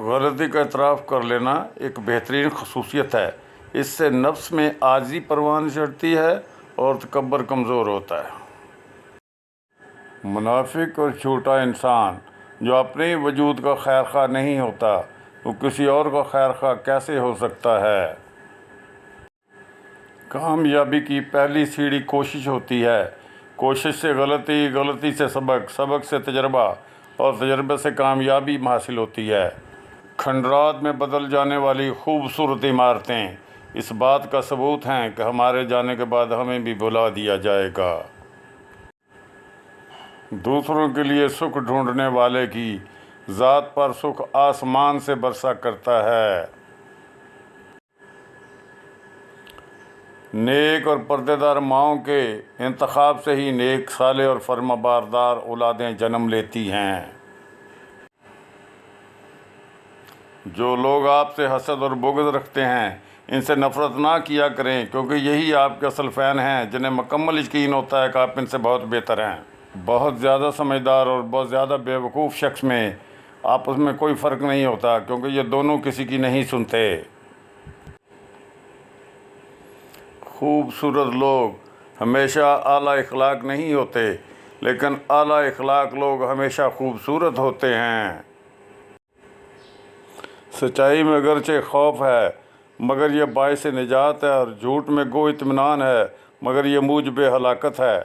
غلطی کا اعتراف کر لینا ایک بہترین خصوصیت ہے۔ اس سے نفس میں عاجزی پروان چڑھتی ہے اور تکبر کمزور ہوتا ہے۔ منافق اور جھوٹا انسان جو اپنے وجود کا خیر خواہ نہیں ہوتا وہ کسی اور کا خیر خواہ کیسے ہو سکتا ہے؟ کامیابی کی پہلی سیڑھی کوشش ہوتی ہے۔ کوشش سے غلطی، غلطی سے سبق، سبق سے تجربہ اور تجربے سے کامیابی حاصل ہوتی ہے۔ کھنڈرات میں بدل جانے والی خوبصورت عمارتیں اس بات کا ثبوت ہیں کہ ہمارے جانے کے بعد ہمیں بھی بھلا دیا جائے گا۔ دوسروں کے لیے سکھ ڈھونڈنے والے کی ذات پر سکھ آسمان سے برسا کرتا ہے۔ نیک اور پردے دار ماؤں کے انتخاب سے ہی نیک، صالح اور فرمانبردار اولادیں جنم لیتی ہیں۔ جو لوگ آپ سے حسد اور بغض رکھتے ہیں ان سے نفرت نہ کیا کریں، کیونکہ یہی آپ کے اصل فین ہیں جنہیں مکمل یقین ہوتا ہے کہ آپ ان سے بہت بہتر ہیں۔ بہت زیادہ سمجھدار اور بہت زیادہ بے وقوف شخص میں آپس میں کوئی فرق نہیں ہوتا، کیونکہ یہ دونوں کسی کی نہیں سنتے۔ خوبصورت لوگ ہمیشہ اعلیٰ اخلاق نہیں ہوتے، لیکن اعلیٰ اخلاق لوگ ہمیشہ خوبصورت ہوتے ہیں۔ سچائی میں اگرچہ خوف ہے مگر یہ باعث نجات ہے، اور جھوٹ میں گو اطمینان ہے مگر یہ موجب ہلاکت ہے۔